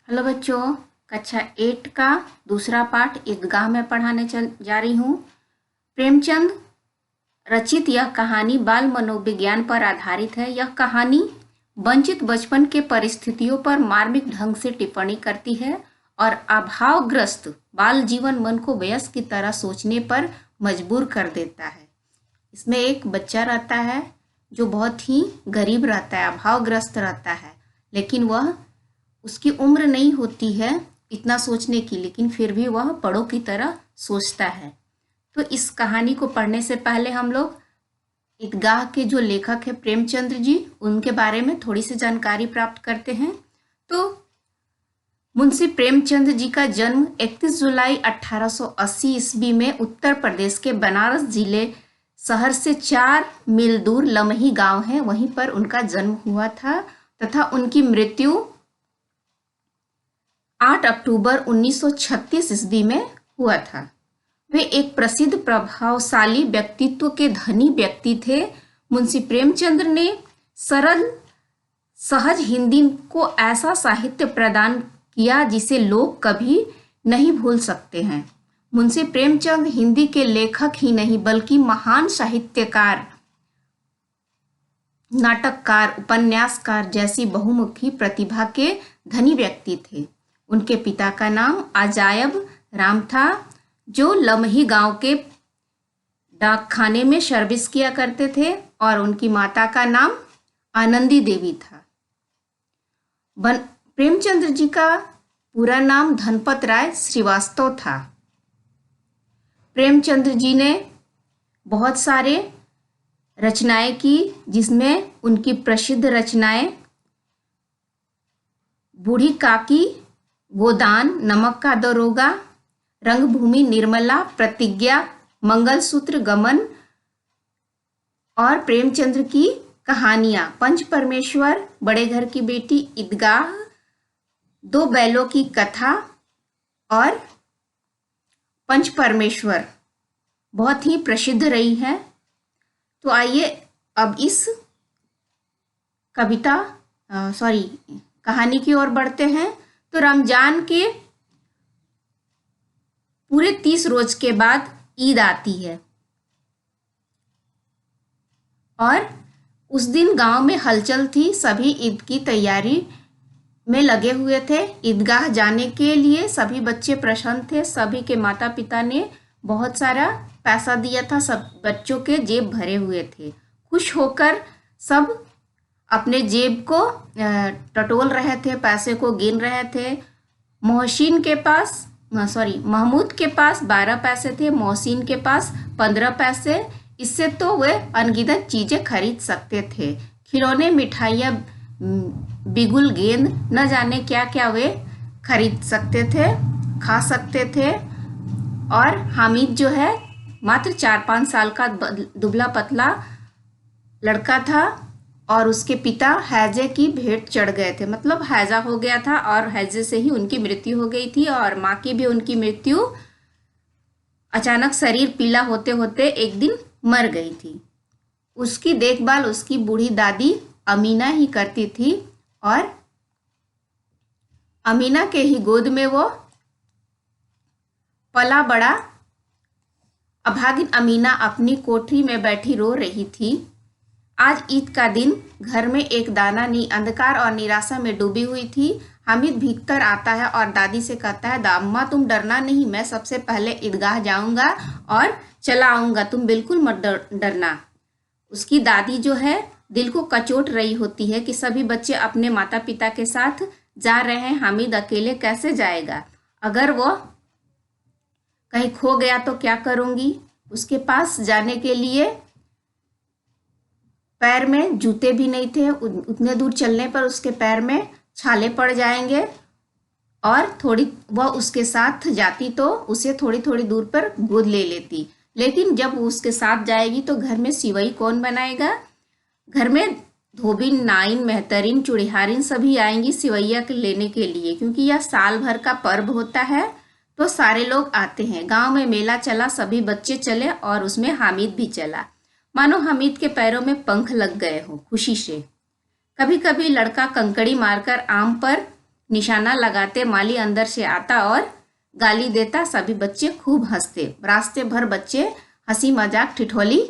Hello बच्चों, कक्षा 8 का दूसरा पाठ ईदगाह में पढ़ाने चल जा रही हूँ। प्रेमचंद रचित यह कहानी बाल मनोविज्ञान पर आधारित है। यह कहानी वंचित बचपन के परिस्थितियों पर मार्मिक ढंग से टिप्पणी करती है और अभावग्रस्त बाल जीवन मन को वयस्क की तरह सोचने पर मजबूर कर देता है। इसमें एक बच्चा रहता है जो बहुत ही गरीब रहता है, अभावग्रस्त रहता है, लेकिन वह उसकी उम्र नहीं होती है इतना सोचने की, लेकिन फिर भी वह बड़ों की तरह सोचता है। तो इस कहानी को पढ़ने से पहले हम लोग ईदगाह के जो लेखक है प्रेमचंद्र जी, उनके बारे में थोड़ी सी जानकारी प्राप्त करते हैं। तो मुंशी प्रेमचंद जी का जन्म 31 जुलाई 1880 ईस्वी में उत्तर प्रदेश के बनारस जिले शहर से 4 मील दूर लमही गांव है, वहीं पर उनका जन्म हुआ था तथा उनकी मृत्यु 8 अक्टूबर 1936 ईस्वी में हुआ था। वे एक प्रसिद्ध प्रभावशाली व्यक्तित्व के धनी व्यक्ति थे। मुंशी प्रेमचंद्र ने सरल सहज हिंदी को ऐसा साहित्य प्रदान किया जिसे लोग कभी नहीं भूल सकते हैं। मुंशी प्रेमचंद हिंदी के लेखक ही नहीं बल्कि महान साहित्यकार, नाटककार, उपन्यासकार जैसी बहुमुखी प्रतिभा के धनी व्यक्ति थे। उनके पिता का नाम अजायब राम था, जो लमही गांव के डाकखाने में सर्विस किया करते थे, और उनकी माता का नाम आनंदी देवी था। प्रेमचंद्र जी का पूरा नाम धनपत राय श्रीवास्तव था। प्रेमचंद्र जी ने बहुत सारे रचनाएं की, जिसमें उनकी प्रसिद्ध रचनाएं बूढ़ी काकी, गोदान, नमक का दरोगा, रंगभूमि निर्मला, प्रतिज्ञा, मंगलसूत्र, गमन और प्रेमचंद्र की कहानियां, पंच परमेश्वर, बड़े घर की बेटी, ईदगाह, 2 बैलों की कथा और पंच परमेश्वर बहुत ही प्रसिद्ध रही है। तो आइए अब इस कहानी की ओर बढ़ते हैं। तो रमजान के पूरे 30 रोज के बाद ईद आती है और उस दिन गांव में हलचल थी। सभी ईद की तैयारी में लगे हुए थे। ईदगाह जाने के लिए सभी बच्चे प्रसन्न थे। सभी के माता पिता ने बहुत सारा पैसा दिया था, सब बच्चों के जेब भरे हुए थे। खुश होकर सब अपने जेब को टटोल रहे थे, पैसे को गिन रहे थे। महमूद के पास 12 पैसे थे, मोहसिन के पास 15 पैसे। इससे तो वे अनगिनत चीजें खरीद सकते थे, खिलौने, मिठाइयाँ, बिगुल, गेंद, न जाने क्या क्या वे खरीद सकते थे, खा सकते थे। और हामिद जो है मात्र 4-5 साल का दुबला पतला लड़का था और उसके पिता हैजे की भेंट चढ़ गए थे, मतलब हैजा हो गया था और हैजे से ही उनकी मृत्यु हो गई थी। और माँ की भी उनकी मृत्यु अचानक शरीर पीला होते होते एक दिन मर गई थी। उसकी देखभाल उसकी बूढ़ी दादी अमीना ही करती थी और अमीना के ही गोद में वो पला बड़ा। अभागिन अमीना अपनी कोठरी में बैठी रो रही थी। आज ईद का दिन, घर में एक दाना नी अंधकार और निराशा में डूबी हुई थी। हामिद भीतर आता है और दादी से कहता है, अम्मा तुम डरना नहीं, मैं सबसे पहले ईदगाह जाऊंगा और चला आऊंगा, तुम बिल्कुल मत डरना। उसकी दादी जो है दिल को कचोट रही होती है कि सभी बच्चे अपने माता पिता के साथ जा रहे हैं, हामिद अकेले कैसे जाएगा? अगर वो कहीं खो गया तो क्या करूंगी? उसके पास जाने के लिए पैर में जूते भी नहीं थे। उतने दूर चलने पर उसके पैर में छाले पड़ जाएंगे। और वह उसके साथ जाती तो उसे थोड़ी थोड़ी दूर पर गोद ले लेती, लेकिन जब वो उसके साथ जाएगी तो घर में सिवई कौन बनाएगा? घर में धोबिन, नाइन, मेहतरीन, चुड़िहारिन सभी आएंगी सिवैया लेने के लिए, क्योंकि यह साल भर का पर्व होता है तो सारे लोग आते हैं। गांव में मेला चला, सभी बच्चे चले और उसमें हामिद भी चला। मानो हामिद के पैरों में पंख लग गए हो खुशी से। कभी कभी लड़का कंकड़ी मारकर आम पर निशाना लगाते माली अंदर से आता और गाली देता। सभी बच्चे खूब हंसते। रास्ते भर बच्चे हंसी मजाक ठिठोली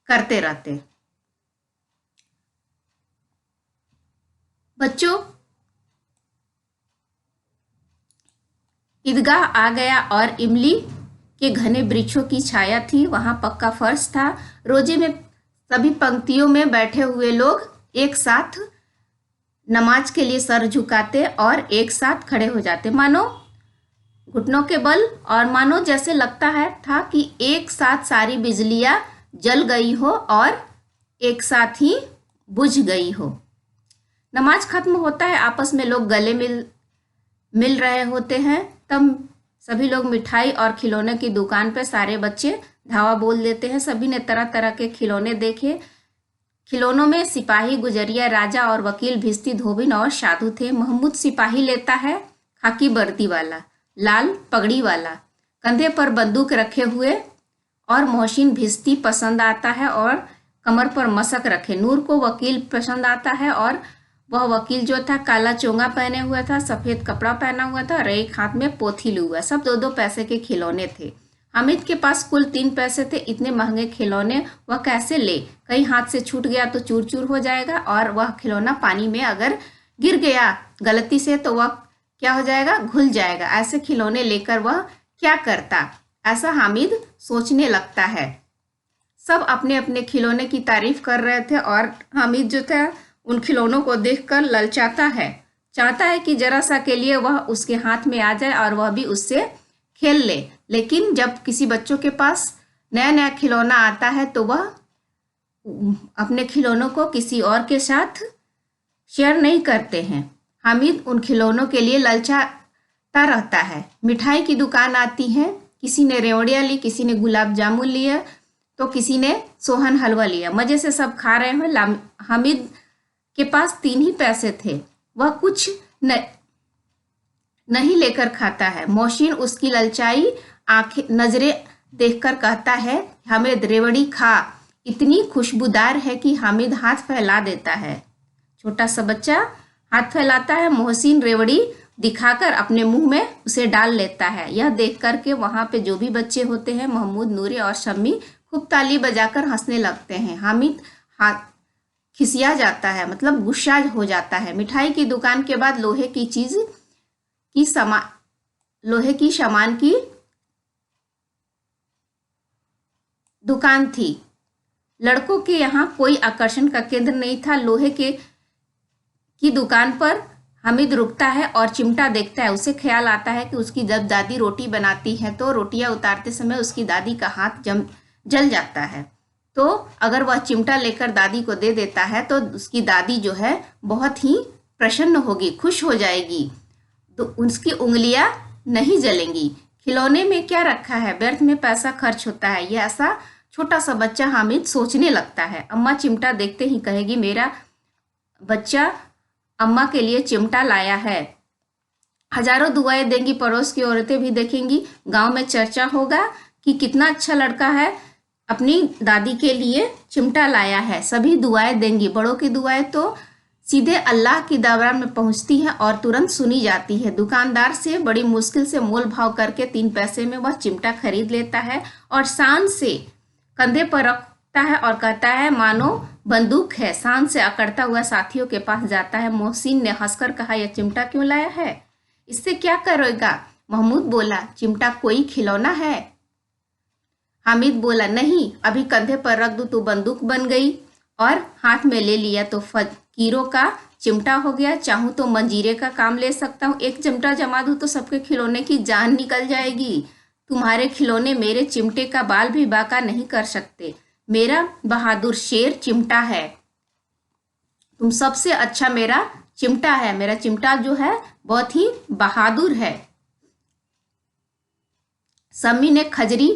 करते रहते। बच्चों, ईदगाह आ गया और इमली के घने वृक्षों की छाया थी। वहां पक्का फर्श था। रोजे में सभी पंक्तियों में बैठे हुए लोग एक साथ नमाज के लिए सर झुकाते और एक साथ खड़े हो जाते, मानो घुटनों के बल, और मानो जैसे लगता है था कि एक साथ सारी बिजलियां जल गई हो और एक साथ ही बुझ गई हो। नमाज खत्म होता है, आपस में लोग गले मिल रहे होते हैं। तब सभी लोग मिठाई और खिलौने की दुकान पे सारे बच्चे धावा बोल देते हैं। सभी ने तरह तरह के खिलौने देखे। खिलौनों में सिपाही, गुजरिया, राजा और वकील, भिस्ती, धोबिन और साधु थे। महमूद सिपाही लेता है, खाकी वर्दी वाला, लाल पगड़ी वाला, कंधे पर बंदूक रखे हुए, और मोहसिन भिस्ती पसंद आता है और कमर पर मशक रखे। नूर को वकील पसंद आता है और वह वकील जो था काला चोंगा पहने हुआ था, सफेद कपड़ा पहना हुआ था और एक हाथ में पोथी लिए हुआ। सब 2-2 पैसे के खिलौने थे। हामिद के पास कुल 3 पैसे थे। इतने महंगे खिलौने वह कैसे ले? कहीं हाथ से छूट गया तो चूर चूर हो जाएगा, और वह खिलौना पानी में अगर गिर गया गलती से तो वह क्या हो जाएगा? घुल जाएगा। ऐसे खिलौने लेकर वह क्या करता? ऐसा हामिद सोचने लगता है। सब अपने अपने खिलौने की तारीफ कर रहे थे और हामिद जो था उन खिलौनों को देखकर ललचाता है। चाहता है कि जरा सा के लिए वह उसके हाथ में आ जाए और वह भी उससे खेल ले। लेकिन जब किसी बच्चों के पास नया नया खिलौना आता है तो वह अपने खिलौनों को किसी और के साथ शेयर नहीं करते हैं। हामिद उन खिलौनों के लिए ललचाता रहता है। मिठाई की दुकान आती है। किसी ने रेवड़िया ली, किसी ने गुलाब जामुन लिया तो किसी ने सोहन हलवा लिया। मजे से सब खा रहे हैं। हामिद के पास 3 ही पैसे थे। वह कुछ नहीं लेकर खाता है। मोहसिन उसकी ललचाई आंखें नजरें देखकर कहता है, हामिद रेवड़ी खा, इतनी खुशबूदार है कि हामिद हाथ फैला देता है। छोटा सा बच्चा हाथ फैलाता है। मोहसिन रेवड़ी दिखाकर अपने मुंह में उसे डाल लेता है। यह देख कर के वहां पे जो भी बच्चे होते हैं, महमूद, नूरी और शम्मी, खूब ताली बजाकर हंसने लगते हैं। हामिद हाथ खिसिया जाता है, मतलब गुस्सा हो जाता है। मिठाई की दुकान के बाद लोहे की सामान की दुकान थी। लड़कों के यहाँ कोई आकर्षण का केंद्र नहीं था। लोहे की दुकान पर हामिद रुकता है और चिमटा देखता है। उसे ख्याल आता है कि उसकी जब दादी रोटी बनाती है तो रोटियां उतारते समय उसकी दादी का हाथ जल जाता है। तो अगर वह चिमटा लेकर दादी को दे देता है तो उसकी दादी जो है बहुत ही प्रसन्न होगी, खुश हो जाएगी, तो उसकी उंगलियां नहीं जलेंगी। खिलौने में क्या रखा है, व्यर्थ में पैसा खर्च होता है, यह ऐसा छोटा सा बच्चा हामिद सोचने लगता है। अम्मा चिमटा देखते ही कहेगी, मेरा बच्चा अम्मा के लिए चिमटा लाया है। हजारों दुआएं देंगी, पड़ोस की औरतें भी देखेंगी, गांव में चर्चा होगा कि कितना अच्छा लड़का है, अपनी दादी के लिए चिमटा लाया है। सभी दुआएं देंगी। बड़ों की दुआएं तो सीधे अल्लाह की दरबार में पहुंचती है और तुरंत सुनी जाती है। दुकानदार से बड़ी मुश्किल से मोल भाव करके 3 पैसे में वह चिमटा खरीद लेता है और शान से कंधे पर रखता है और कहता है, मानो बंदूक है। शान से अकड़ता हुआ साथियों के पास जाता है। मोहसिन ने हंसकर कहा, यह चिमटा क्यों लाया है, इससे क्या करेगा? महमूद बोला, चिमटा कोई खिलौना है? हामिद बोला, नहीं, अभी कंधे पर रख दूं तो बंदूक बन गई और हाथ में ले लिया तो फकीरों का चिमटा हो गया। चाहूं तो मंजीरे का काम ले सकता हूँ। एक चिमटा जमा दूं तो सबके खिलौने की जान निकल जाएगी। तुम्हारे खिलौने मेरे चिमटे का बाल भी बांका नहीं कर सकते। मेरा बहादुर शेर चिमटा है। तुम सबसे अच्छा मेरा चिमटा है। मेरा चिमटा जो है बहुत ही बहादुर है। सम्मी ने खजरी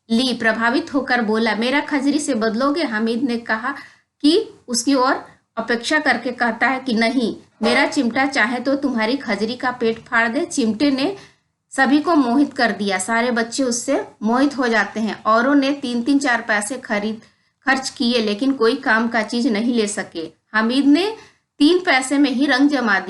ली, प्रभावित होकर बोला, मेरा खजरी से बदलोगे? हामिद ने कहा कि उसकी ओर अपेक्षा करके कहता है कि नहीं, मेरा चिमटा चाहे तो तुम्हारी खजरी का पेट फाड़ दे। चिमटे ने सभी को मोहित कर दिया। सारे बच्चे उससे मोहित हो जाते हैं। औरों ने 3-3, 4 पैसे खर्च किए लेकिन कोई काम का चीज नहीं ले सके। हामिद ने 3 पैसे में ही रंग जमा दिया।